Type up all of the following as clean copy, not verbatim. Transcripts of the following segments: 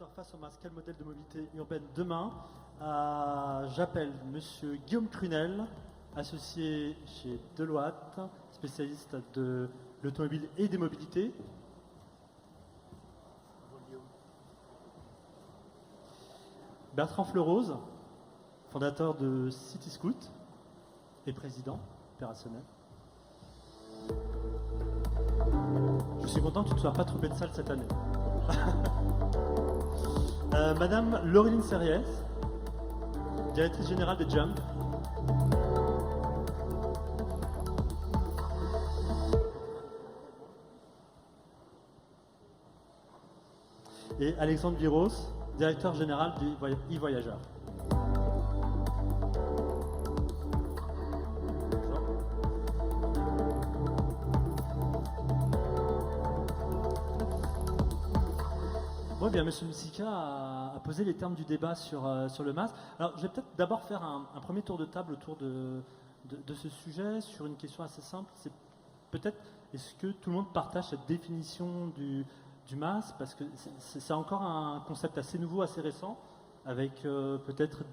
interface au masque, quel modèle de mobilité urbaine demain? J'appelle Monsieur Guillaume Crunel, associé chez Deloitte, spécialiste de l'automobile et des mobilités. Bertrand Fleurose, fondateur de City Scoot et président opérationnel. Je suis content que tu ne sois pas trompé de salle cette année. Madame Laureline Serriès, directrice générale de Jump. Et Alexandre Viros, directeur général du e-Voyageur. Oui, bien, M. Moussika a posé les termes du débat sur le masque. Alors, je vais peut-être d'abord faire un premier tour de table autour de ce sujet sur une question assez simple. C'est peut-être, est-ce que tout le monde partage cette définition du masque? Parce que c'est encore un concept assez nouveau, assez récent, avec peut-être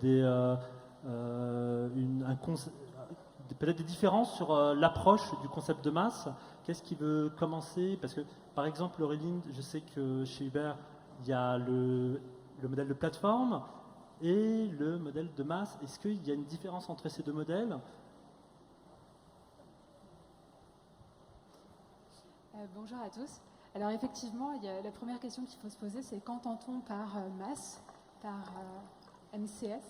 peut-être des différences sur l'approche du concept de masse. Qu'est-ce qui veut commencer? Parce que, par exemple, Auréline, je sais que chez Uber, il y a le modèle de plateforme et le modèle de masse. Est-ce qu'il y a une différence entre ces deux modèles? Bonjour à tous. Alors effectivement, la première question qu'il faut se poser, c'est qu'entend-on par masse, par MCS?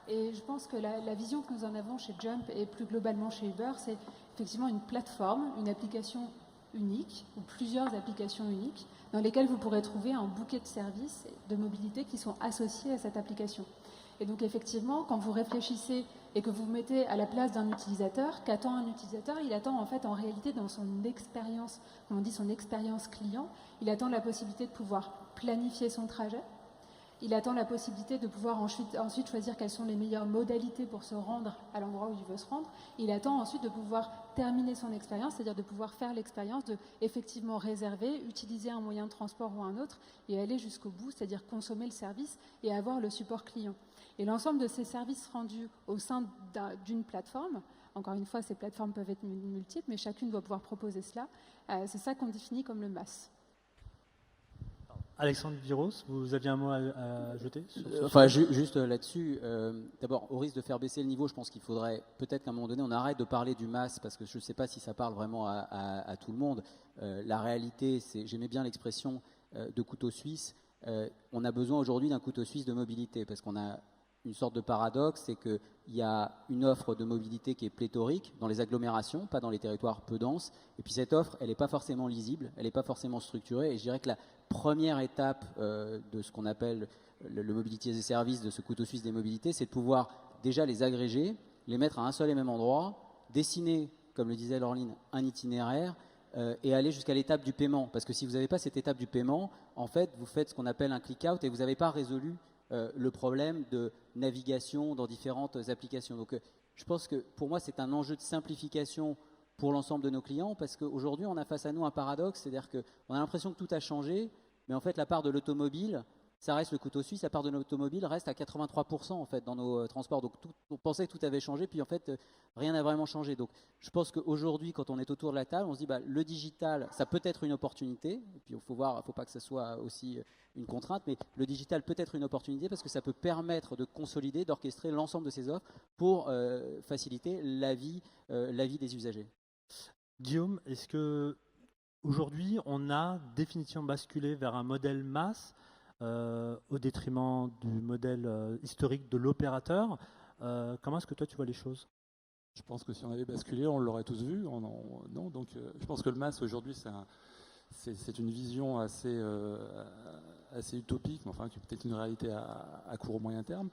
Et je pense que la vision que nous en avons chez Jump et plus globalement chez Uber, c'est effectivement une plateforme, une application unique ou plusieurs applications uniques dans lesquelles vous pourrez trouver un bouquet de services de mobilité qui sont associés à cette application. Et donc effectivement, quand vous réfléchissez et que vous vous mettez à la place d'un utilisateur, qu'attend un utilisateur? Il attend en fait en réalité dans son expérience, comme on dit son expérience client, il attend la possibilité de pouvoir planifier son trajet. Il attend la possibilité de pouvoir ensuite choisir quelles sont les meilleures modalités pour se rendre à l'endroit où il veut se rendre. Il attend ensuite de pouvoir terminer son expérience, c'est-à-dire de pouvoir faire l'expérience de effectivement réserver, utiliser un moyen de transport ou un autre et aller jusqu'au bout, c'est-à-dire consommer le service et avoir le support client. Et l'ensemble de ces services rendus au sein d'une plateforme, encore une fois, ces plateformes peuvent être multiples, mais chacune doit pouvoir proposer cela, c'est ça qu'on définit comme le MaaS. Alexandre Viros, vous aviez un mot à ajouter sur ce Enfin, sujet? juste là-dessus, d'abord, au risque de faire baisser le niveau, je pense qu'il faudrait peut-être qu'à un moment donné, on arrête de parler du MaaS, parce que je ne sais pas si ça parle vraiment à tout le monde. La réalité, j'aimais bien l'expression de couteau suisse. On a besoin aujourd'hui d'un couteau suisse de mobilité, parce qu'on a une sorte de paradoxe, c'est qu'il y a une offre de mobilité qui est pléthorique dans les agglomérations, pas dans les territoires peu denses. Et puis cette offre, elle n'est pas forcément lisible, elle n'est pas forcément structurée. Et je dirais que la première étape de ce qu'on appelle le Mobility as a Service, de ce couteau suisse des mobilités, c'est de pouvoir déjà les agréger, les mettre à un seul et même endroit, dessiner, comme le disait Laureline, un itinéraire et aller jusqu'à l'étape du paiement. Parce que si vous n'avez pas cette étape du paiement, en fait, vous faites ce qu'on appelle un click-out et vous n'avez pas résolu le problème de navigation dans différentes applications. Donc je pense que pour moi c'est un enjeu de simplification pour l'ensemble de nos clients, parce qu'aujourd'hui on a face à nous un paradoxe, c'est-à-dire qu'on a l'impression que tout a changé, mais en fait la part de l'automobile, ça reste le couteau suisse, la part de l'automobile reste à 83% en fait dans nos transports. Donc on pensait que tout avait changé, puis en fait rien n'a vraiment changé. Donc je pense qu'aujourd'hui quand on est autour de la table, on se dit le digital ça peut être une opportunité, et puis il faut pas que ça soit aussi une contrainte, mais le digital peut être une opportunité parce que ça peut permettre de consolider, d'orchestrer l'ensemble de ces offres pour faciliter la vie des usagers. Guillaume, est-ce que aujourd'hui on a définitivement basculé vers un modèle masse au détriment du modèle historique de l'opérateur? Comment est-ce que toi tu vois les choses? Je pense que si on avait basculé, on l'aurait tous vu. Non, donc je pense que le MaaS aujourd'hui, c'est une vision assez utopique, mais enfin qui est peut-être une réalité à court ou moyen terme.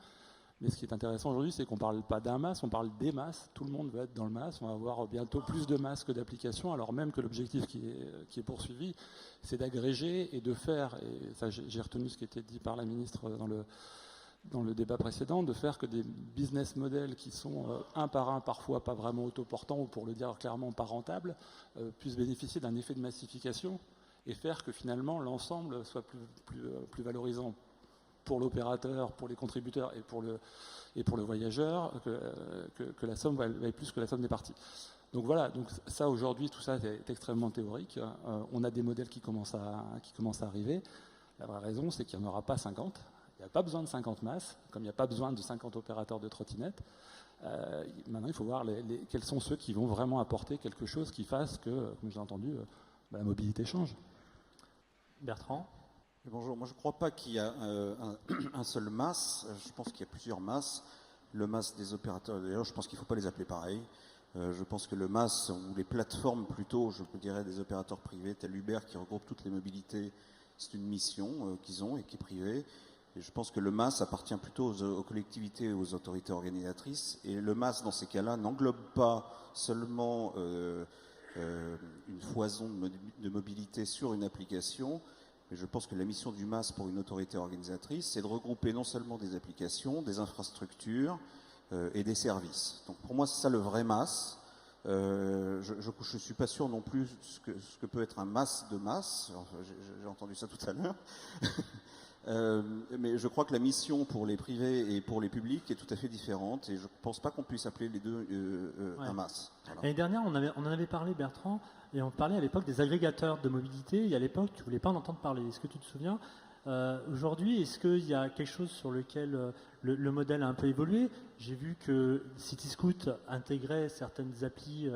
Mais ce qui est intéressant aujourd'hui, c'est qu'on ne parle pas d'un MaaS, on parle des MaaS. Tout le monde va être dans le MaaS. On va avoir bientôt plus de MaaS que d'applications, alors même que l'objectif qui est poursuivi, c'est d'agréger et de faire, et ça j'ai retenu ce qui était dit par la ministre dans le débat précédent, de faire que des business models qui sont un par un, parfois pas vraiment autoportants, ou pour le dire clairement pas rentables, puissent bénéficier d'un effet de massification et faire que finalement l'ensemble soit plus valorisant pour l'opérateur, pour les contributeurs et pour le voyageur, que la somme vaille plus que la somme des parties. Donc voilà, donc ça aujourd'hui, tout ça est extrêmement théorique. On a des modèles qui commencent à arriver. La vraie raison, c'est qu'il n'y en aura pas 50. Il n'y a pas besoin de 50 masses, comme il n'y a pas besoin de 50 opérateurs de trottinettes. Maintenant, il faut voir quels sont ceux qui vont vraiment apporter quelque chose qui fasse que, comme j'ai entendu, la mobilité change. Bertrand? Bonjour, moi je ne crois pas qu'il y a un seul MAS, je pense qu'il y a plusieurs MAS. Le MAS des opérateurs, d'ailleurs, je pense qu'il ne faut pas les appeler pareil. Je pense que le MAS, ou les plateformes plutôt, je dirais des opérateurs privés, tel Uber qui regroupe toutes les mobilités, c'est une mission qu'ils ont et qui est privée. Et je pense que le MAS appartient plutôt aux collectivités et aux autorités organisatrices. Et le MAS, dans ces cas-là, n'englobe pas seulement une foison de mobilité sur une application, mais je pense que la mission du MAS pour une autorité organisatrice, c'est de regrouper non seulement des applications, des infrastructures et des services. Donc pour moi, c'est ça le vrai MAS. Je ne suis pas sûr non plus ce que peut être un MAS de MAS. J'ai entendu ça tout à l'heure. Mais je crois que la mission pour les privés et pour les publics est tout à fait différente et je ne pense pas qu'on puisse appeler les deux un MAS. Voilà. L'année dernière, on en avait parlé, Bertrand, et on parlait à l'époque des agrégateurs de mobilité, et à l'époque, tu ne voulais pas en entendre parler. Est-ce que tu te souviens? Aujourd'hui, est-ce qu'il y a quelque chose sur lequel le modèle a un peu évolué? J'ai vu que Cityscoot intégrait certaines applis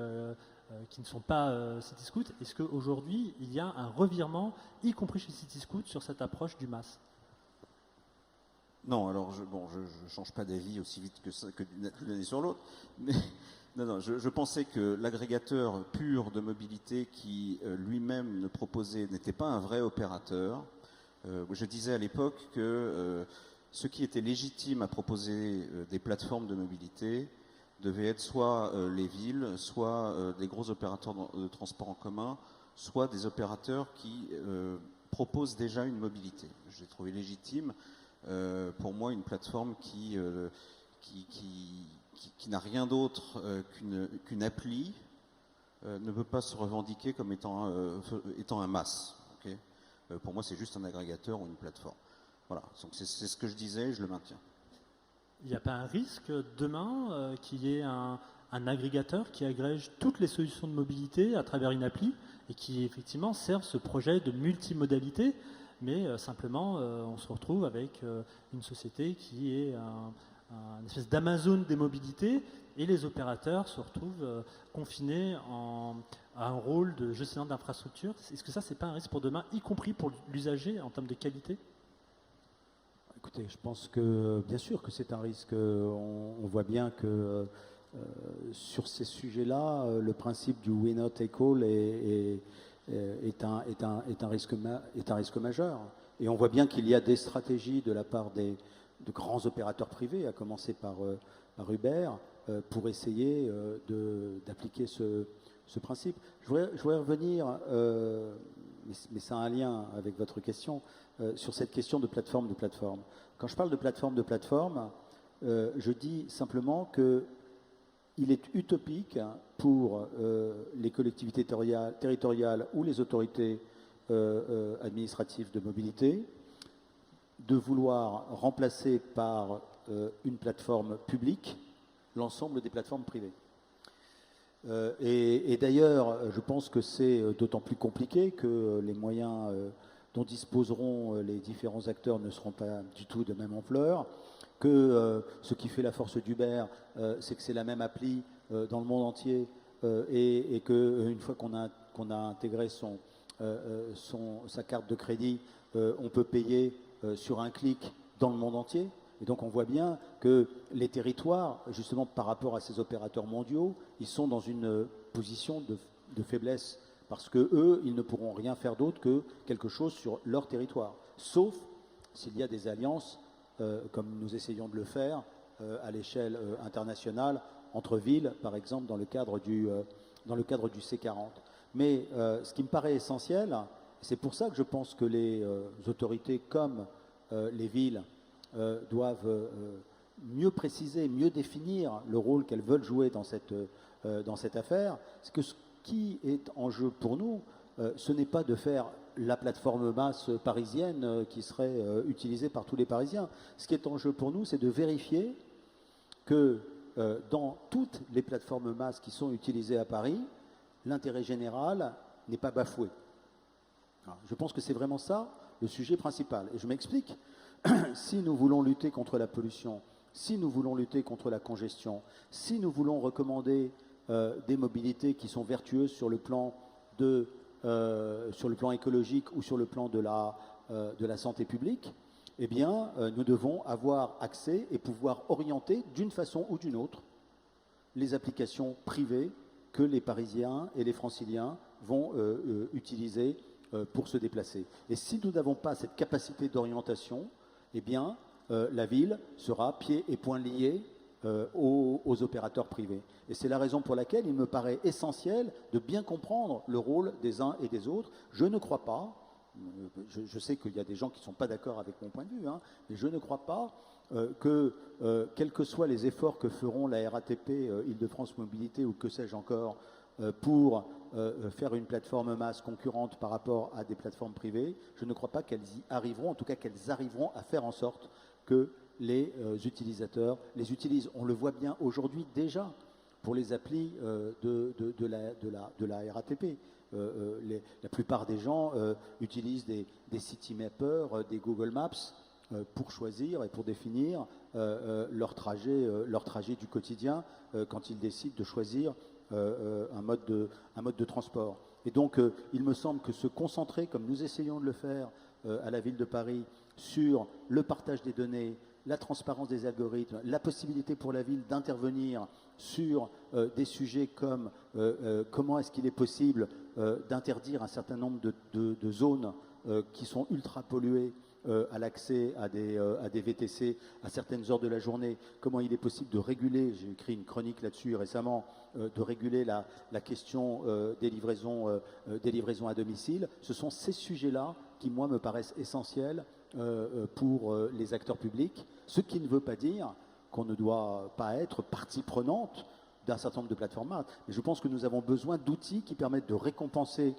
qui ne sont pas Cityscoot. Est-ce qu'aujourd'hui, il y a un revirement, y compris chez Cityscoot, sur cette approche du MAS? Non, alors je ne change pas d'avis aussi vite que d'une année sur l'autre, mais non, je pensais que l'agrégateur pur de mobilité qui lui-même n'était pas un vrai opérateur. Je disais à l'époque que ce qui était légitime à proposer des plateformes de mobilité devait être soit les villes, soit des gros opérateurs de transport en commun, soit des opérateurs qui proposent déjà une mobilité. J'ai trouvé légitime pour moi une plateforme qui n'a rien d'autre qu'une appli ne peut pas se revendiquer comme étant un MAS. Okay, pour moi, c'est juste un agrégateur ou une plateforme. Voilà, donc c'est ce que je disais et je le maintiens. Il n'y a pas un risque demain qu'il y ait un agrégateur qui agrège toutes les solutions de mobilité à travers une appli et qui effectivement serve ce projet de multimodalité, mais simplement on se retrouve avec une société qui est une espèce d'Amazon des mobilités et les opérateurs se retrouvent confinés à un rôle de gestionnaire d'infrastructure. Est-ce que ça, c'est pas un risque pour demain, y compris pour l'usager en termes de qualité? Écoutez, je pense que bien sûr que c'est un risque. On voit bien que sur ces sujets-là, le principe du winner take all est un risque majeur. Et on voit bien qu'il y a des stratégies de la part de grands opérateurs privés, à commencer par Uber, pour essayer d'appliquer ce principe. Je voudrais revenir, mais ça a un lien avec votre question, sur cette question de plateforme. Quand je parle de plateforme, je dis simplement qu'il est utopique pour les collectivités territoriales ou les autorités administratives de mobilité de vouloir remplacer par une plateforme publique l'ensemble des plateformes privées. Et d'ailleurs, je pense que c'est d'autant plus compliqué que les moyens dont disposeront les différents acteurs ne seront pas du tout de même ampleur, que ce qui fait la force d'Uber, c'est que c'est la même appli dans le monde entier et qu'une fois qu'on a intégré sa carte de crédit, on peut payer sur un clic dans le monde entier. Et donc on voit bien que les territoires, justement par rapport à ces opérateurs mondiaux, ils sont dans une position de faiblesse parce que eux, ils ne pourront rien faire d'autre que quelque chose sur leur territoire, sauf s'il y a des alliances, comme nous essayons de le faire à l'échelle internationale, entre villes, par exemple, dans le cadre du C40. Mais ce qui me paraît essentiel, c'est pour ça que je pense que les autorités comme les villes doivent mieux préciser, mieux définir le rôle qu'elles veulent jouer dans cette affaire, c'est que ce qui est en jeu pour nous, ce n'est pas de faire la plateforme masse parisienne qui serait utilisée par tous les Parisiens. Ce qui est en jeu pour nous, c'est de vérifier que dans toutes les plateformes masse qui sont utilisées à Paris, l'intérêt général n'est pas bafoué. Alors, je pense que c'est vraiment ça le sujet principal. Et je m'explique. Si nous voulons lutter contre la pollution, si nous voulons lutter contre la congestion, si nous voulons recommander des mobilités qui sont vertueuses sur le plan écologique ou sur le plan de la santé publique, eh bien, nous devons avoir accès et pouvoir orienter d'une façon ou d'une autre les applications privées que les Parisiens et les Franciliens vont utiliser pour se déplacer. Et si nous n'avons pas cette capacité d'orientation, eh bien, la ville sera pieds et poings liés aux opérateurs privés. Et c'est la raison pour laquelle il me paraît essentiel de bien comprendre le rôle des uns et des autres. Je ne crois pas, je sais qu'il y a des gens qui ne sont pas d'accord avec mon point de vue, mais je ne crois pas que, quels que soient les efforts que feront la RATP, Île-de-France Mobilité ou que sais-je encore, pour faire une plateforme masse concurrente par rapport à des plateformes privées, je ne crois pas qu'elles y arriveront, en tout cas qu'elles arriveront à faire en sorte que les utilisateurs les utilisent. On le voit bien aujourd'hui déjà pour les applis de la RATP. La plupart des gens utilisent des Citymapper, des Google Maps pour choisir et pour définir leur trajet du quotidien quand ils décident de choisir un mode de transport. Et donc, il me semble que se concentrer, comme nous essayons de le faire à la ville de Paris, sur le partage des données, la transparence des algorithmes, la possibilité pour la ville d'intervenir sur des sujets comme comment est-ce qu'il est possible d'interdire un certain nombre de zones qui sont ultra polluées à l'accès à des VTC à certaines heures de la journée, comment il est possible de réguler, j'ai écrit une chronique là-dessus récemment, de réguler la question des livraisons à domicile. Ce sont ces sujets-là qui, moi, me paraissent essentiels pour les acteurs publics, ce qui ne veut pas dire qu'on ne doit pas être partie prenante d'un certain nombre de plateformes. Mais je pense que nous avons besoin d'outils qui permettent de récompenser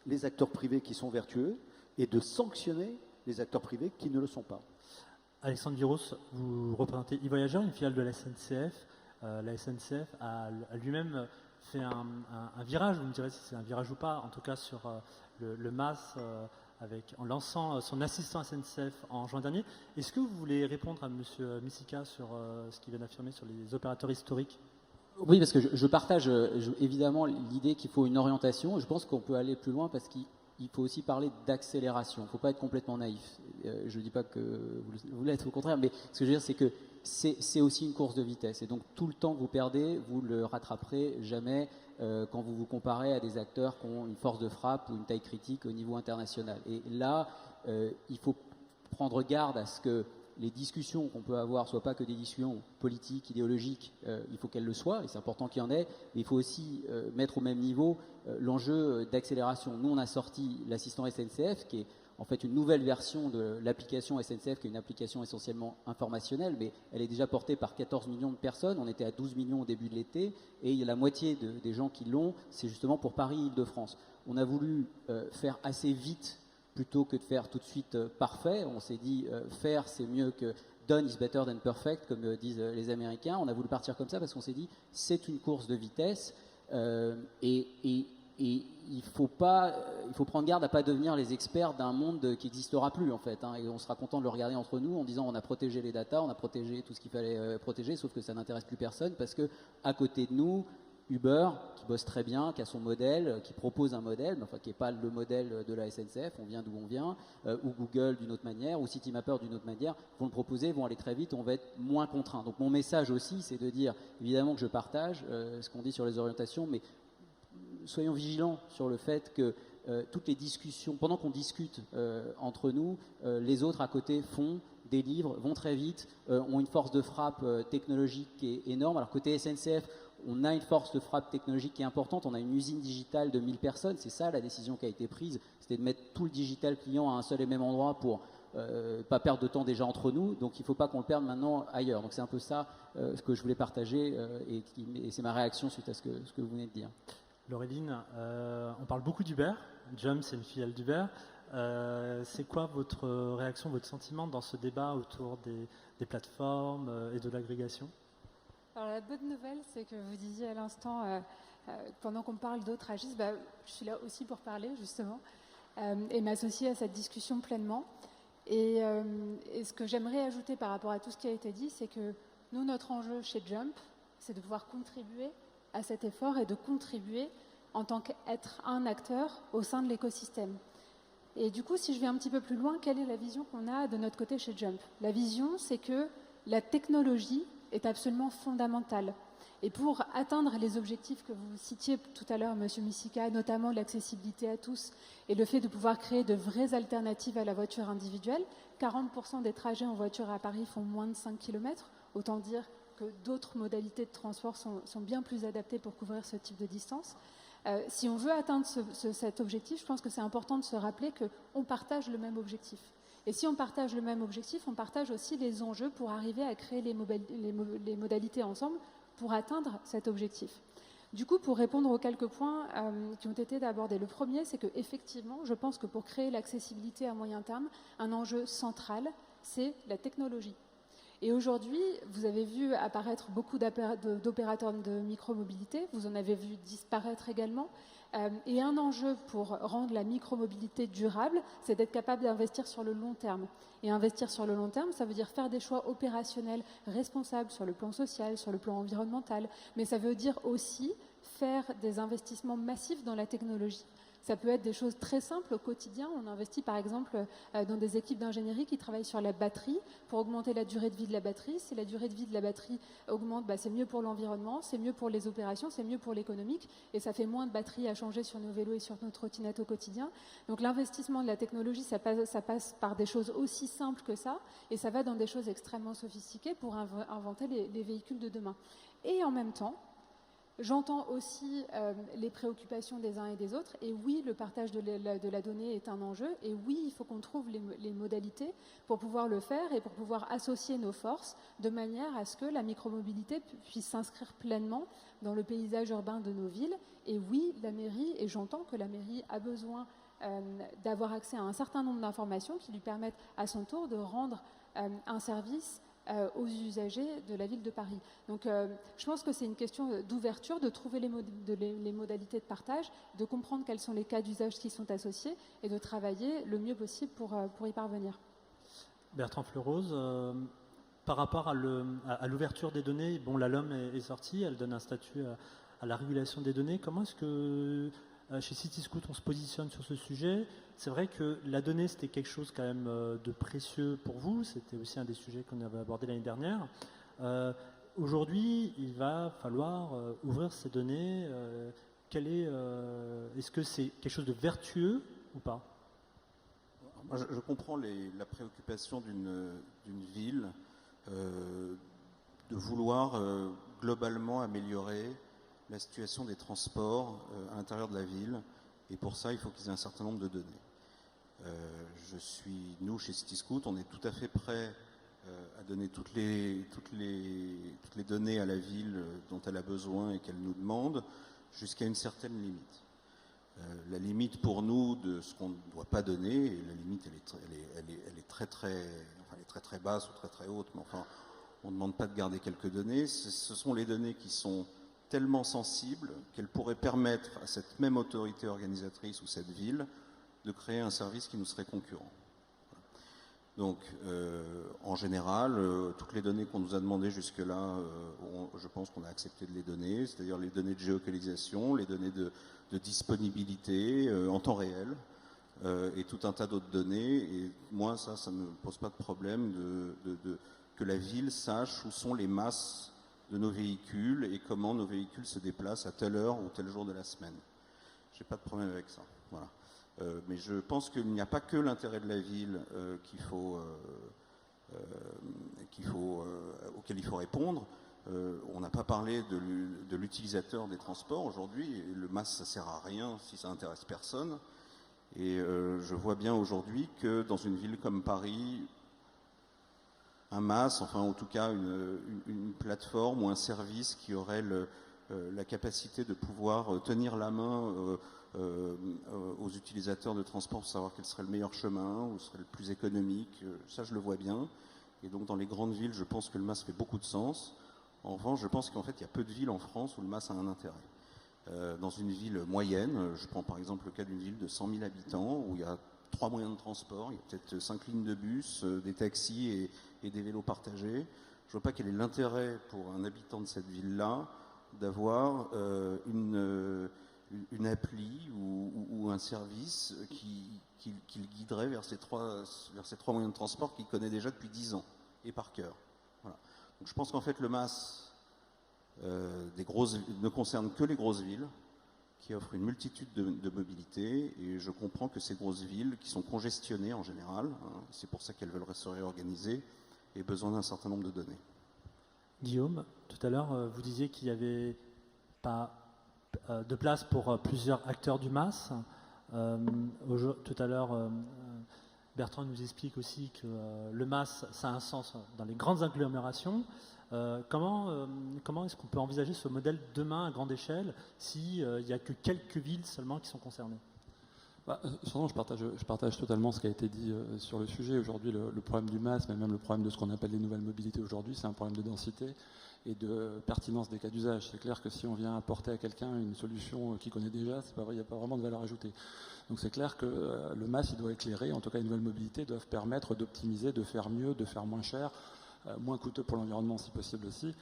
les acteurs privés qui sont vertueux et de sanctionner les acteurs privés qui ne le sont pas. Alexandre Viros, vous représentez e-Voyageurs, une filiale de la SNCF. La SNCF a lui-même fait un virage, vous me direz si c'est un virage ou pas, en tout cas sur le MAS, en lançant son assistant SNCF en juin dernier. Est-ce que vous voulez répondre à M. Misika sur ce qu'il vient d'affirmer sur les opérateurs historiques ? Oui, parce que je partage évidemment l'idée qu'il faut une orientation. Je pense qu'on peut aller plus loin parce qu'il faut aussi parler d'accélération. Il ne faut pas être complètement naïf. Je ne dis pas que vous l'êtes, au contraire, mais ce que je veux dire, c'est que c'est aussi une course de vitesse. Et donc, tout le temps que vous perdez, vous le rattraperez jamais quand vous vous comparez à des acteurs qui ont une force de frappe ou une taille critique au niveau international. Et là, il faut prendre garde à ce que les discussions qu'on peut avoir ne soient pas que des discussions politiques, idéologiques. Il faut qu'elles le soient, et c'est important qu'il y en ait, mais il faut aussi mettre au même niveau l'enjeu d'accélération. Nous, on a sorti l'assistant SNCF, qui est en fait une nouvelle version de l'application SNCF, qui est une application essentiellement informationnelle, mais elle est déjà portée par 14 millions de personnes. On était à 12 millions au début de l'été, et la moitié des gens qui l'ont, c'est justement pour Paris-Île-de-France. On a voulu faire assez vite plutôt que de faire tout de suite parfait. On s'est dit faire c'est mieux que done is better than perfect, comme disent les Américains. On a voulu partir comme ça parce qu'on s'est dit c'est une course de vitesse et il faut prendre garde à pas devenir les experts d'un monde qui n'existera plus en fait. Et on sera content de le regarder entre nous en disant on a protégé les datas, on a protégé tout ce qu'il fallait protéger, sauf que ça n'intéresse plus personne parce que à côté de nous, Uber, qui bosse très bien, qui a son modèle, qui propose un modèle, mais enfin qui n'est pas le modèle de la SNCF, on vient d'où on vient, ou Google d'une autre manière, ou Citymapper d'une autre manière, vont le proposer, vont aller très vite, on va être moins contraint. Donc mon message aussi, c'est de dire, évidemment que je partage ce qu'on dit sur les orientations, mais soyons vigilants sur le fait que toutes les discussions, pendant qu'on discute entre nous, les autres à côté font, délivrent, vont très vite, ont une force de frappe technologique qui est énorme. Alors côté SNCF, on a une force de frappe technologique qui est importante, on a une usine digitale de 1000 personnes, c'est ça la décision qui a été prise, c'était de mettre tout le digital client à un seul et même endroit pour pas perdre de temps déjà entre nous, donc il ne faut pas qu'on le perde maintenant ailleurs. Donc c'est un peu ça ce que je voulais partager et c'est ma réaction suite à ce que vous venez de dire. Laureline, on parle beaucoup d'Uber, Jump, c'est une filiale d'Uber. C'est quoi votre réaction, votre sentiment dans ce débat autour des plateformes et de l'agrégation? Alors la bonne nouvelle, c'est que vous disiez à l'instant, pendant qu'on parle d'autres agissent, je suis là aussi pour parler justement et m'associer à cette discussion pleinement. Et ce que j'aimerais ajouter par rapport à tout ce qui a été dit, c'est que nous, notre enjeu chez Jump, c'est de pouvoir contribuer à cet effort et de contribuer en tant qu'être un acteur au sein de l'écosystème. Et du coup, si je vais un petit peu plus loin, quelle est la vision qu'on a de notre côté chez Jump? La vision, c'est que la technologie est absolument fondamentale. Et pour atteindre les objectifs que vous citiez tout à l'heure, Monsieur Misika, notamment l'accessibilité à tous et le fait de pouvoir créer de vraies alternatives à la voiture individuelle, 40% des trajets en voiture à Paris font moins de 5 km, autant dire que d'autres modalités de transport sont bien plus adaptées pour couvrir ce type de distance. Si on veut atteindre cet objectif, je pense que c'est important de se rappeler qu'on partage le même objectif. Et si on partage le même objectif, on partage aussi les enjeux pour arriver à créer les modalités ensemble pour atteindre cet objectif. Du coup, pour répondre aux quelques points qui ont été abordés, le premier, c'est qu'effectivement, je pense que pour créer l'accessibilité à moyen terme, un enjeu central, c'est la technologie. Et aujourd'hui, vous avez vu apparaître beaucoup d'opérateurs de micromobilité, vous en avez vu disparaître également. Et un enjeu pour rendre la micromobilité durable, c'est d'être capable d'investir sur le long terme. Et investir sur le long terme, ça veut dire faire des choix opérationnels responsables sur le plan social, sur le plan environnemental, mais ça veut dire aussi faire des investissements massifs dans la technologie. Ça peut être des choses très simples au quotidien. On investit par exemple dans des équipes d'ingénierie qui travaillent sur la batterie pour augmenter la durée de vie de la batterie. Si la durée de vie de la batterie augmente, c'est mieux pour l'environnement, c'est mieux pour les opérations, c'est mieux pour l'économique et ça fait moins de batteries à changer sur nos vélos et sur nos trottinettes au quotidien. Donc l'investissement de la technologie, ça passe par des choses aussi simples que ça et ça va dans des choses extrêmement sophistiquées pour inventer les véhicules de demain. Et en même temps, j'entends aussi les préoccupations des uns et des autres. Et oui, le partage de la donnée est un enjeu. Et oui, il faut qu'on trouve les modalités pour pouvoir le faire et pour pouvoir associer nos forces de manière à ce que la micromobilité puisse s'inscrire pleinement dans le paysage urbain de nos villes. Et oui, la mairie, et j'entends que la mairie a besoin d'avoir accès à un certain nombre d'informations qui lui permettent à son tour de rendre un service aux usagers de la ville de Paris. Donc je pense que c'est une question d'ouverture, de trouver les modalités de partage, de comprendre quels sont les cas d'usage qui sont associés et de travailler le mieux possible pour y parvenir. Bertrand Fleurose, par rapport à l'ouverture des données, bon, la LOM est sortie, elle donne un statut à la régulation des données. Comment est-ce que chez Cityscoot on se positionne sur ce sujet? C'est vrai que la donnée, c'était quelque chose quand même de précieux pour vous. C'était aussi un des sujets qu'on avait abordé l'année dernière. Aujourd'hui, il va falloir ouvrir ces données. Est-ce que c'est quelque chose de vertueux ou pas? Moi, je comprends la préoccupation d'une ville de vouloir globalement améliorer la situation des transports à l'intérieur de la ville. Et pour ça, il faut qu'ils aient un certain nombre de données. Nous, chez Cityscoot, on est tout à fait prêts à donner toutes les données à la ville dont elle a besoin et qu'elle nous demande, jusqu'à une certaine limite. La limite pour nous de ce qu'on ne doit pas donner, et la limite elle est très basse ou très haute, mais enfin, on ne demande pas de garder quelques données. Ce sont les données qui sont tellement sensibles qu'elles pourraient permettre à cette même autorité organisatrice ou cette ville de créer un service qui nous serait concurrent. Donc, en général, toutes les données qu'on nous a demandées jusque-là, je pense qu'on a accepté de les donner, c'est-à-dire les données de géolocalisation, les données de disponibilité en temps réel, et tout un tas d'autres données. Et moi, ça ne me pose pas de problème que la ville sache où sont les masses de nos véhicules et comment nos véhicules se déplacent à telle heure ou tel jour de la semaine. J'ai pas de problème avec ça. Voilà. Mais je pense qu'il n'y a pas que l'intérêt de la ville auquel il faut répondre. On n'a pas parlé de l'utilisateur des transports aujourd'hui. Le MaaS, ça sert à rien si ça intéresse personne. Et je vois bien aujourd'hui que dans une ville comme Paris, un MaaS, enfin en tout cas une plateforme ou un service qui aurait la capacité de pouvoir tenir la main aux utilisateurs de transport pour savoir quel serait le meilleur chemin ou serait le plus économique. Ça, je le vois bien. Et donc, dans les grandes villes, je pense que le MaaS fait beaucoup de sens. En revanche, je pense qu'en fait, il y a peu de villes en France où le MaaS a un intérêt. Dans une ville moyenne, je prends par exemple le cas d'une ville de 100 000 habitants, où il y a 3 moyens de transport, il y a peut-être 5 lignes de bus, des taxis et des vélos partagés. Je ne vois pas quel est l'intérêt pour un habitant de cette ville-là d'avoir une appli ou un service qui le guiderait vers ces trois moyens de transport qu'il connaît déjà depuis 10 ans et par cœur. Voilà. Donc je pense qu'en fait le MaaS ne concerne que les grosses villes qui offrent une multitude de mobilités, et je comprends que ces grosses villes qui sont congestionnées en général, c'est pour ça qu'elles veulent se réorganiser, aient besoin d'un certain nombre de données. Guillaume, tout à l'heure, vous disiez qu'il n'y avait pas de place pour plusieurs acteurs du MaaS. Tout à l'heure, Bertrand nous explique aussi que le MaaS, ça a un sens dans les grandes agglomérations. Comment est-ce qu'on peut envisager ce modèle demain à grande échelle s'il n'y a que quelques villes seulement qui sont concernées? Je partage totalement ce qui a été dit sur le sujet. Aujourd'hui, le problème du MaaS, mais même le problème de ce qu'on appelle les nouvelles mobilités aujourd'hui, c'est un problème de densité et de pertinence des cas d'usage. C'est clair que si on vient apporter à quelqu'un une solution qu'il connaît déjà, il n'y a pas vraiment de valeur ajoutée. Donc c'est clair que le MaaS, il doit éclairer, en tout cas les nouvelles mobilités doivent permettre d'optimiser, de faire mieux, de faire moins cher, moins coûteux pour l'environnement si possible aussi.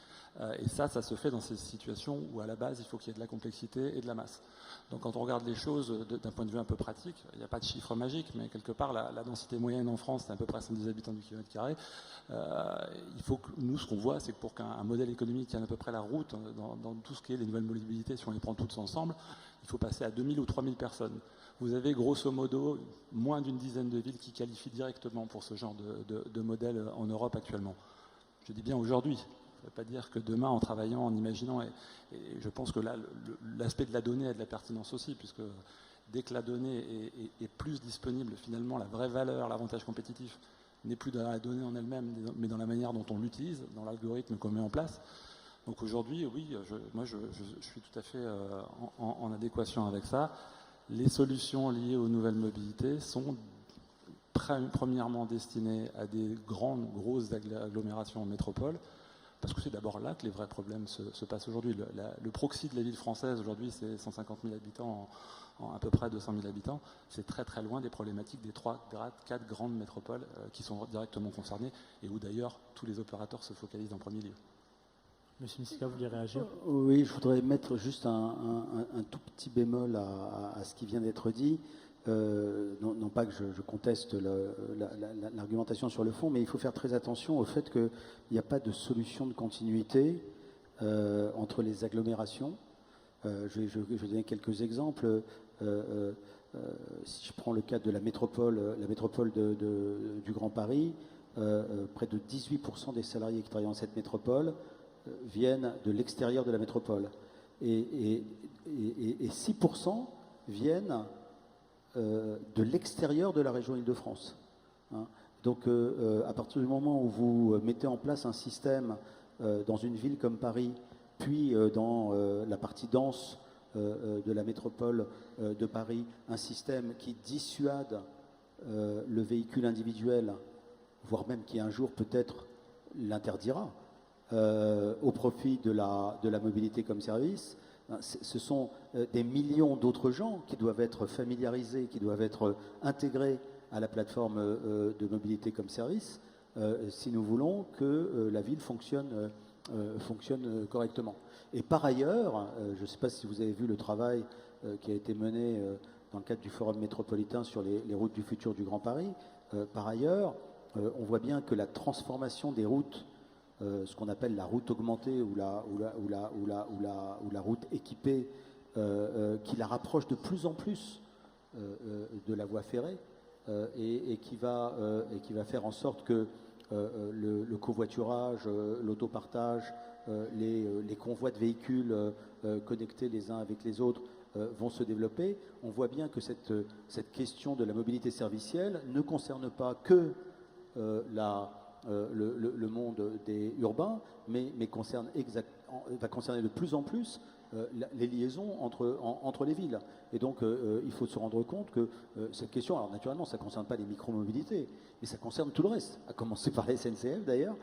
Et ça se fait dans ces situations où à la base il faut qu'il y ait de la complexité et de la masse. Donc quand on regarde les choses d'un point de vue un peu pratique, il n'y a pas de chiffre magique, mais quelque part la densité moyenne en France c'est à peu près 110 habitants du kilomètre carré. Il faut que nous, ce qu'on voit, c'est que pour qu'un modèle économique tienne à peu près la route dans tout ce qui est les nouvelles mobilités, si on les prend toutes ensemble, il faut passer à 2000 ou 3000 personnes. Vous avez grosso modo moins d'une dizaine de villes qui qualifient directement pour ce genre de modèle en Europe actuellement. Je dis bien aujourd'hui. Ça ne veut pas dire que demain, en travaillant, en imaginant, et je pense que là, l'aspect de la donnée a de la pertinence aussi, puisque dès que la donnée est plus disponible, finalement, la vraie valeur, l'avantage compétitif n'est plus dans la donnée en elle-même, mais dans la manière dont on l'utilise, dans l'algorithme qu'on met en place. Donc aujourd'hui, oui, je suis tout à fait en adéquation avec ça. Les solutions liées aux nouvelles mobilités sont premièrement destinées à des grosses agglomérations en métropole, parce que c'est d'abord là que les vrais problèmes se passent aujourd'hui. Le proxy de la ville française, aujourd'hui, c'est 150 000 habitants en à peu près 200 000 habitants. C'est très très loin des problématiques des 4 grandes métropoles qui sont directement concernées, et où d'ailleurs tous les opérateurs se focalisent en premier lieu. Monsieur Missika, vous voulez réagir? Oui, je voudrais mettre juste un tout petit bémol à ce qui vient d'être dit. Non pas que je conteste l'argumentation sur le fond, mais il faut faire très attention au fait qu'il n'y a pas de solution de continuité entre les agglomérations. Je vais donner quelques exemples. Si je prends le cas de la métropole du Grand Paris, près de 18% des salariés qui travaillent dans cette métropole viennent de l'extérieur de la métropole. Et 6% viennent de l'extérieur de la région Île-de-France. Donc à partir du moment où vous mettez en place un système dans une ville comme Paris, puis dans la partie dense de la métropole de Paris, un système qui dissuade le véhicule individuel, voire même qui un jour peut-être l'interdira, au profit de la mobilité comme service, ce sont des millions d'autres gens qui doivent être familiarisés, qui doivent être intégrés à la plateforme de mobilité comme service, si nous voulons que la ville fonctionne correctement. Et par ailleurs, je ne sais pas si vous avez vu le travail qui a été mené dans le cadre du Forum métropolitain sur les routes du futur du Grand Paris. Par ailleurs, on voit bien que la transformation des routes, ce qu'on appelle la route augmentée ou la route équipée, qui la rapproche de plus en plus de la voie ferrée et qui va faire en sorte que le covoiturage, l'autopartage, les convois de véhicules connectés les uns avec les autres vont se développer. On voit bien que cette question de la mobilité servicielle ne concerne pas que le monde des urbains, mais va concerner de plus en plus les liaisons entre les villes. Et donc, il faut se rendre compte que cette question, alors naturellement, ça ne concerne pas les micromobilités, mais ça concerne tout le reste, à commencer par la SNCF d'ailleurs.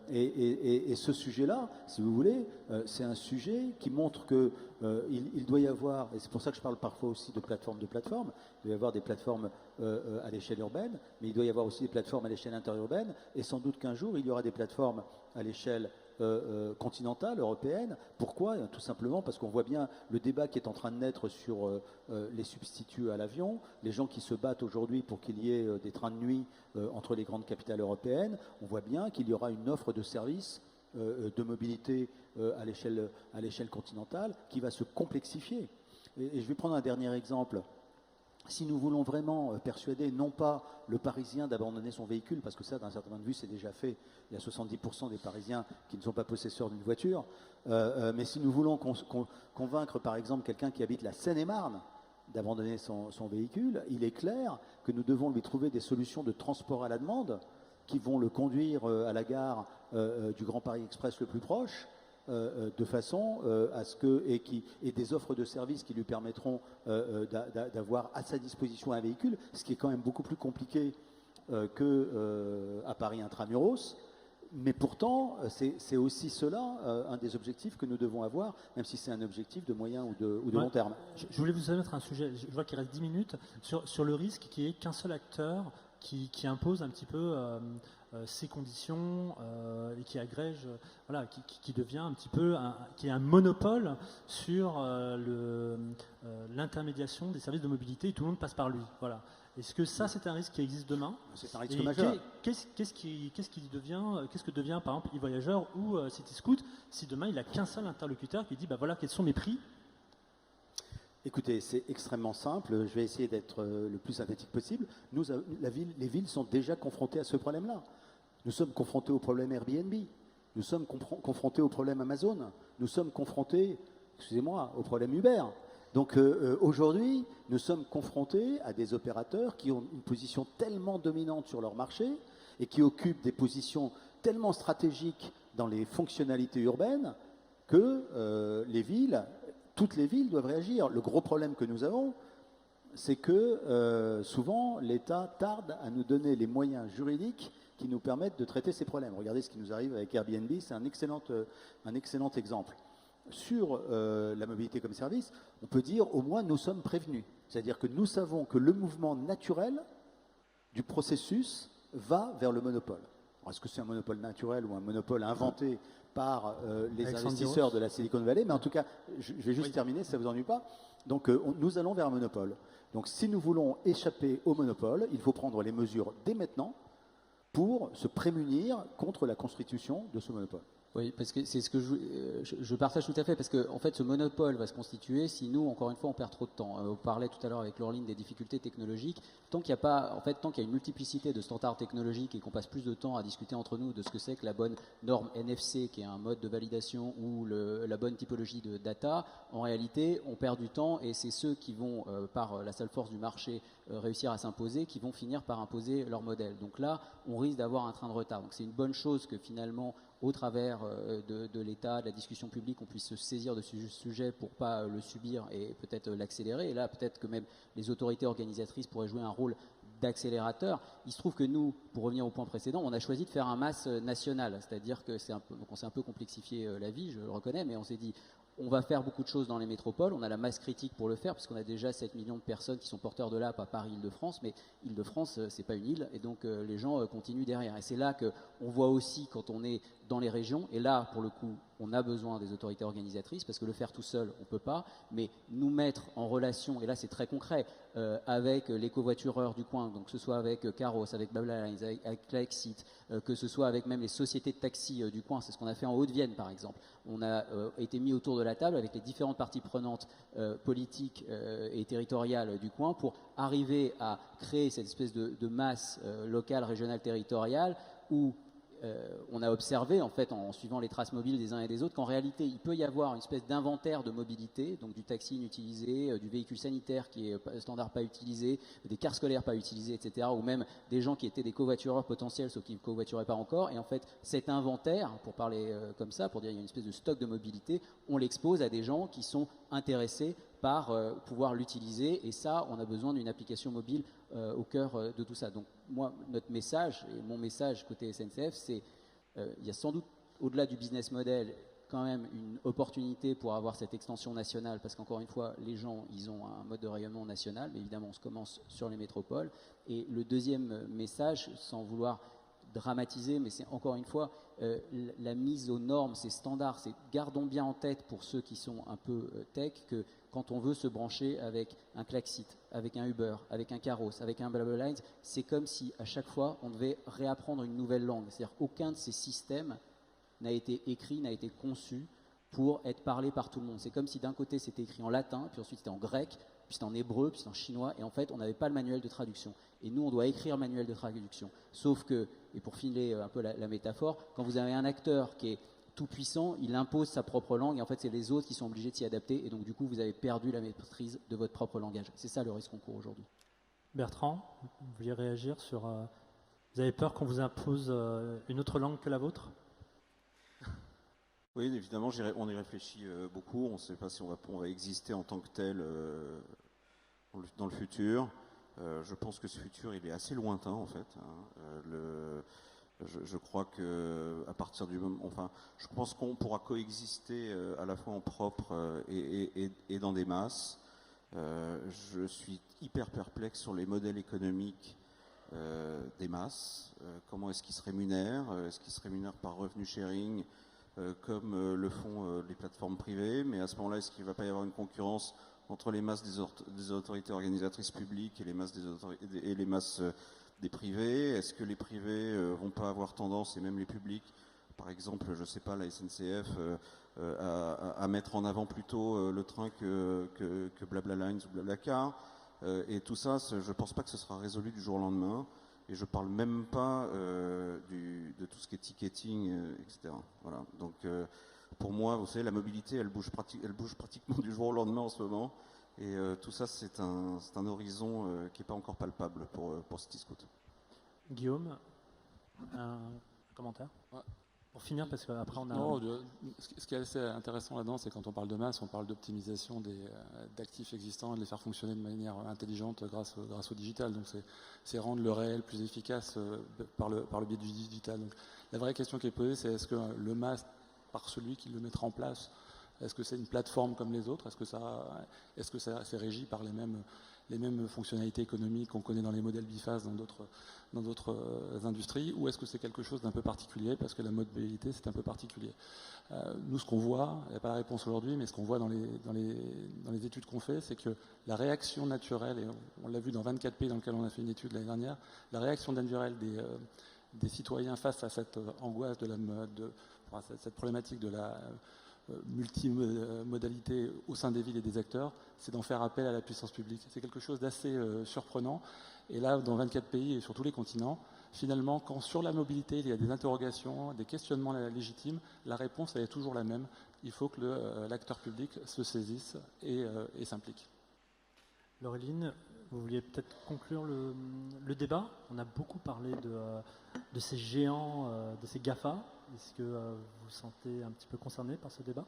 Et ce sujet-là, si vous voulez, c'est un sujet qui montre que il doit y avoir, et c'est pour ça que je parle parfois aussi de plateforme, il doit y avoir des plateformes à l'échelle urbaine, mais il doit y avoir aussi des plateformes à l'échelle interurbaine, et sans doute qu'un jour, il y aura des plateformes à l'échelle continentale, européenne. Pourquoi? Tout simplement parce qu'on voit bien le débat qui est en train de naître sur les substituts à l'avion, les gens qui se battent aujourd'hui pour qu'il y ait des trains de nuit entre les grandes capitales européennes. On voit bien qu'il y aura une offre de services de mobilité à l'échelle continentale qui va se complexifier. Et je vais prendre un dernier exemple. Si nous voulons vraiment persuader non pas le Parisien d'abandonner son véhicule, parce que ça, d'un certain point de vue, c'est déjà fait, il y a 70% des Parisiens qui ne sont pas possesseurs d'une voiture, mais si nous voulons convaincre, par exemple, quelqu'un qui habite la Seine-et-Marne d'abandonner son véhicule, il est clair que nous devons lui trouver des solutions de transport à la demande qui vont le conduire à la gare du Grand Paris Express le plus proche, de façon à ce que et des offres de services qui lui permettront d'avoir à sa disposition un véhicule, ce qui est quand même beaucoup plus compliqué qu'à Paris intramuros. Mais pourtant, c'est aussi cela un des objectifs que nous devons avoir, même si c'est un objectif de moyen ou de long terme. Je voulais vous soumettre un sujet, je vois qu'il reste 10 minutes, sur le risque qui est qu'un seul acteur qui impose un petit peu ses conditions et qui agrège, voilà, qui devient un petit peu, qui est un monopole sur l'intermédiation des services de mobilité et tout le monde passe par lui. Voilà. Est-ce que ça, c'est un risque qui existe demain? C'est un risque majeur. Qu'est-ce que devient, par exemple, e-voyageur ou CityScoot si demain il n'a qu'un seul interlocuteur qui dit, bah voilà, quels sont mes prix? Écoutez, c'est extrêmement simple. Je vais essayer d'être le plus synthétique possible. Les villes sont déjà confrontées à ce problème-là. Nous sommes confrontés au problème Airbnb. Nous sommes confrontés au problème Amazon. Nous sommes confrontés, excusez-moi, au problème Uber. Donc aujourd'hui, nous sommes confrontés à des opérateurs qui ont une position tellement dominante sur leur marché et qui occupent des positions tellement stratégiques dans les fonctionnalités urbaines que toutes les villes doivent réagir. Le gros problème que nous avons, c'est que souvent l'État tarde à nous donner les moyens juridiques qui nous permettent de traiter ces problèmes. Regardez ce qui nous arrive avec Airbnb, c'est un excellent exemple. Sur la mobilité comme service, on peut dire au moins nous sommes prévenus. C'est-à-dire que nous savons que le mouvement naturel du processus va vers le monopole. Alors, est-ce que c'est un monopole naturel ou un monopole inventé par les investisseurs de la Silicon Valley? Mais en tout cas, je vais juste terminer, si ça ne vous ennuie pas. Donc nous allons vers un monopole. Donc si nous voulons échapper au monopole, il faut prendre les mesures dès maintenant pour se prémunir contre la constitution de ce monopole. Oui, parce que c'est ce que je partage tout à fait, parce que en fait, ce monopole va se constituer si nous, encore une fois, on perd trop de temps. On parlait tout à l'heure avec Laureline des difficultés technologiques. Tant qu'il y a une multiplicité de standards technologiques et qu'on passe plus de temps à discuter entre nous de ce que c'est que la bonne norme NFC, qui est un mode de validation, ou la bonne typologie de data, en réalité, on perd du temps et c'est ceux qui vont, par la seule force du marché, réussir à s'imposer, qui vont finir par imposer leur modèle. Donc là, on risque d'avoir un train de retard. Donc c'est une bonne chose que finalement, au travers de l'État, de la discussion publique, on puisse se saisir de ce sujet pour ne pas le subir et peut-être l'accélérer. Et là, peut-être que même les autorités organisatrices pourraient jouer un rôle d'accélérateur. Il se trouve que nous, pour revenir au point précédent, on a choisi de faire un MaaS national, c'est-à-dire que donc on s'est un peu complexifié la vie, je le reconnais, mais on s'est dit on va faire beaucoup de choses dans les métropoles, on a la masse critique pour le faire, puisqu'on a déjà 7 millions de personnes qui sont porteurs de l'app à Paris, Île-de-France, mais Île-de-France, c'est pas une île, et donc les gens continuent derrière. Et c'est là qu'on voit aussi, quand on est dans les régions, et là, pour le coup, on a besoin des autorités organisatrices, parce que le faire tout seul, on ne peut pas, mais nous mettre en relation, et là c'est très concret, avec les covoitureurs du coin, donc que ce soit avec Caros, avec Blablabla, avec Klaexit, que ce soit avec même les sociétés de taxi du coin, c'est ce qu'on a fait en Haute-Vienne par exemple. On a été mis autour de la table avec les différentes parties prenantes politiques et territoriales du coin pour arriver à créer cette espèce de masse locale, régionale, territoriale où on a observé, en fait, en suivant les traces mobiles des uns et des autres, qu'en réalité, il peut y avoir une espèce d'inventaire de mobilité, donc du taxi inutilisé, du véhicule sanitaire qui est standard pas utilisé, des cars scolaires pas utilisés, etc., ou même des gens qui étaient des covoitureurs potentiels, sauf qu'ils ne covoituraient pas encore. Et en fait, cet inventaire, pour parler comme ça, pour dire qu'il y a une espèce de stock de mobilité, on l'expose à des gens qui sont intéressés par pouvoir l'utiliser. Et ça, on a besoin d'une application mobile au cœur de tout ça. Donc moi, notre message, et mon message côté SNCF, c'est il y a sans doute, au-delà du business model, quand même une opportunité pour avoir cette extension nationale, parce qu'encore une fois, les gens, ils ont un mode de rayonnement national, mais évidemment, on se commence sur les métropoles. Et le deuxième message, sans vouloir dramatiser, mais c'est encore une fois la mise aux normes, ces standards, gardons bien en tête pour ceux qui sont un peu tech, que quand on veut se brancher avec un Klaxit, avec un Uber, avec un Caros, avec un BlaBlaLines, c'est comme si à chaque fois on devait réapprendre une nouvelle langue. C'est-à-dire qu'aucun de ces systèmes n'a été écrit, n'a été conçu pour être parlé par tout le monde. C'est comme si d'un côté c'était écrit en latin, puis ensuite c'était en grec, puis c'était en hébreu, puis c'était en chinois, et en fait on n'avait pas le manuel de traduction. Et nous on doit écrire le manuel de traduction. Sauf que, et pour filer un peu la métaphore, quand vous avez un acteur qui est tout puissant, il impose sa propre langue, et en fait c'est les autres qui sont obligés de s'y adapter, et donc du coup vous avez perdu la maîtrise de votre propre langage. C'est ça le risque qu'on court aujourd'hui. Bertrand, vous vouliez réagir sur... vous avez peur qu'on vous impose une autre langue que la vôtre ? Oui, évidemment, on y réfléchit beaucoup. On ne sait pas si on va exister en tant que tel dans le futur. Je pense que ce futur, il est assez lointain, en fait. Je crois que à partir du moment, enfin, je pense qu'on pourra coexister à la fois en propre et dans des masses. Je suis hyper perplexe sur les modèles économiques des masses. Comment est-ce qu'ils se rémunèrent ? Est-ce qu'ils se rémunèrent par revenu sharing comme le font les plateformes privées? Mais à ce moment-là, est-ce qu'il ne va pas y avoir une concurrence entre les masses des autorités organisatrices publiques et les masses des privés? Est-ce que les privés vont pas avoir tendance, et même les publics, par exemple, je sais pas, la SNCF, à mettre en avant plutôt le train que BlaBlaLines ou BlaBlaCar, et tout ça, je pense pas que ce sera résolu du jour au lendemain. Et je parle même pas de tout ce qui est ticketing, etc. Voilà. Donc, pour moi, vous savez, la mobilité, elle bouge pratiquement du jour au lendemain en ce moment. Et tout ça, c'est un horizon qui n'est pas encore palpable pour CityScoot. Guillaume, un commentaire ? Ouais. Pour finir, parce qu'après on a... Non, ce qui est assez intéressant là-dedans, c'est quand on parle de masse, on parle d'optimisation d'actifs existants et de les faire fonctionner de manière intelligente grâce au digital. Donc c'est rendre le réel plus efficace par le biais du digital. Donc la vraie question qui est posée, c'est est-ce que le masse, par celui qui le mettra en place, est-ce que c'est une plateforme comme les autres? Est-ce que ça c'est régi par les mêmes fonctionnalités économiques qu'on connaît dans les modèles bifaces dans d'autres industries, ou est-ce que c'est quelque chose d'un peu particulier parce que la mobilité c'est un peu particulier? Nous, ce qu'on voit, il n'y a pas la réponse aujourd'hui, mais ce qu'on voit dans les études qu'on fait, c'est que la réaction naturelle, et on l'a vu dans 24 pays dans lesquels on a fait une étude l'année dernière, la réaction naturelle des citoyens face à cette angoisse cette problématique de la multimodalité au sein des villes et des acteurs, c'est d'en faire appel à la puissance publique. C'est quelque chose d'assez surprenant. Et là, dans 24 pays et sur tous les continents, finalement, quand sur la mobilité, il y a des interrogations, des questionnements légitimes, la réponse, elle est toujours la même. Il faut que l'acteur public se saisisse et s'implique. Laureline, vous vouliez peut-être conclure le débat? On a beaucoup parlé de ces géants, de ces GAFA. Est-ce que vous vous sentez un petit peu concerné par ce débat?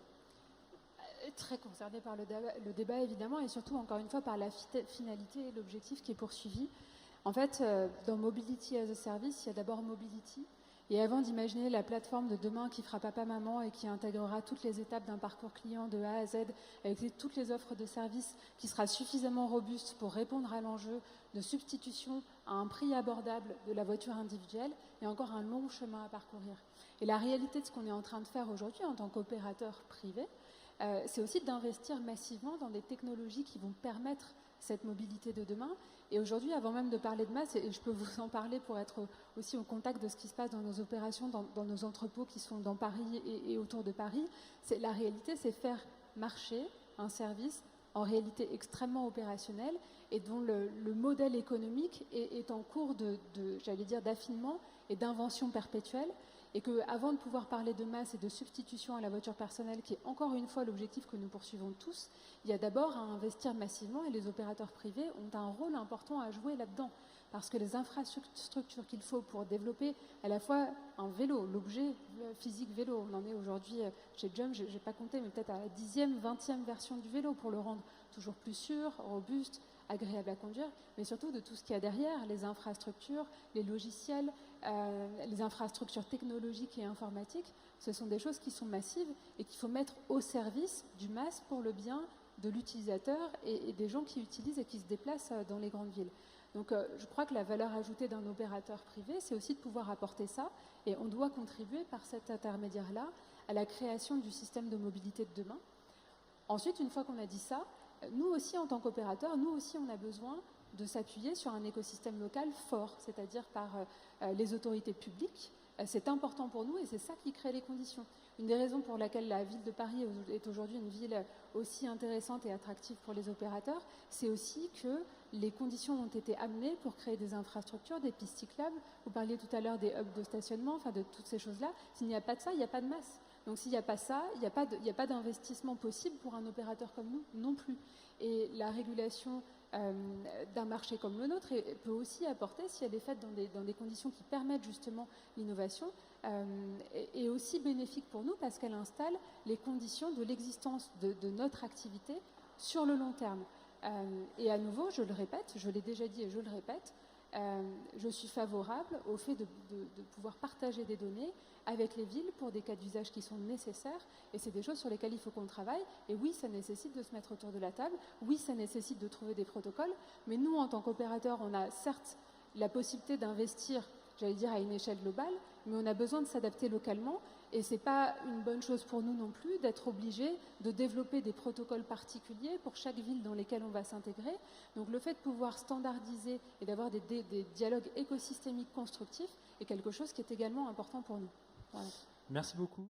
Très concerné par le débat, évidemment, et surtout, encore une fois, par la finalité et l'objectif qui est poursuivi. En fait, dans Mobility as a Service, il y a d'abord Mobility. Et avant d'imaginer la plateforme de demain qui fera papa-maman et qui intégrera toutes les étapes d'un parcours client de A à Z, avec toutes les offres de services, qui sera suffisamment robuste pour répondre à l'enjeu de substitution à un prix abordable de la voiture individuelle, il y a encore un long chemin à parcourir. Et la réalité de ce qu'on est en train de faire aujourd'hui en tant qu'opérateur privé, c'est aussi d'investir massivement dans des technologies qui vont permettre cette mobilité de demain. Et aujourd'hui, avant même de parler de masse, et je peux vous en parler pour être aussi au contact de ce qui se passe dans nos opérations, dans nos entrepôts qui sont dans Paris et autour de Paris, la réalité, c'est faire marcher un service en réalité extrêmement opérationnel et dont le modèle économique est en cours j'allais dire, d'affinement et d'invention perpétuelle. et qu'avant de pouvoir parler de masse et de substitution à la voiture personnelle, qui est encore une fois l'objectif que nous poursuivons tous, il y a d'abord à investir massivement et les opérateurs privés ont un rôle important à jouer là-dedans. Parce que les infrastructures qu'il faut pour développer à la fois un vélo, l'objet physique vélo, on en est aujourd'hui chez Jump, je n'ai pas compté, mais peut-être à la 10e, 20e version du vélo pour le rendre toujours plus sûr, robuste, agréable à conduire, mais surtout de tout ce qu'il y a derrière, les infrastructures, les logiciels, les infrastructures technologiques et informatiques. Ce sont des choses qui sont massives et qu'il faut mettre au service du mass pour le bien de l'utilisateur et des gens qui utilisent et qui se déplacent dans les grandes villes. Donc je crois que la valeur ajoutée d'un opérateur privé, c'est aussi de pouvoir apporter ça, et on doit contribuer par cet intermédiaire-là à la création du système de mobilité de demain. Ensuite, une fois qu'on a dit ça, nous aussi en tant qu'opérateurs, nous aussi on a besoin de s'appuyer sur un écosystème local fort, c'est-à-dire par les autorités publiques. C'est important pour nous et c'est ça qui crée les conditions. Une des raisons pour laquelle la ville de Paris est aujourd'hui une ville aussi intéressante et attractive pour les opérateurs, c'est aussi que les conditions ont été amenées pour créer des infrastructures, des pistes cyclables. Vous parliez tout à l'heure des hubs de stationnement, enfin de toutes ces choses-là. S'il n'y a pas de ça, il n'y a pas de masse. Donc s'il n'y a pas ça, il n'y a pas d'investissement possible pour un opérateur comme nous non plus. Et la régulation d'un marché comme le nôtre peut aussi apporter, si elle est faite dans des conditions qui permettent justement l'innovation, est aussi bénéfique pour nous parce qu'elle installe les conditions de l'existence de notre activité sur le long terme. Et à nouveau, je le répète, je l'ai déjà dit et je le répète, je suis favorable au fait de pouvoir partager des données avec les villes pour des cas d'usage qui sont nécessaires, et c'est des choses sur lesquelles il faut qu'on travaille. Et oui, ça nécessite de se mettre autour de la table, oui, ça nécessite de trouver des protocoles, mais nous, en tant qu'opérateurs, on a certes la possibilité d'investir, j'allais dire, à une échelle globale, mais on a besoin de s'adapter localement, et ce n'est pas une bonne chose pour nous non plus d'être obligés de développer des protocoles particuliers pour chaque ville dans lesquelles on va s'intégrer. Donc le fait de pouvoir standardiser et d'avoir des dialogues écosystémiques constructifs est quelque chose qui est également important pour nous. Voilà. Merci beaucoup.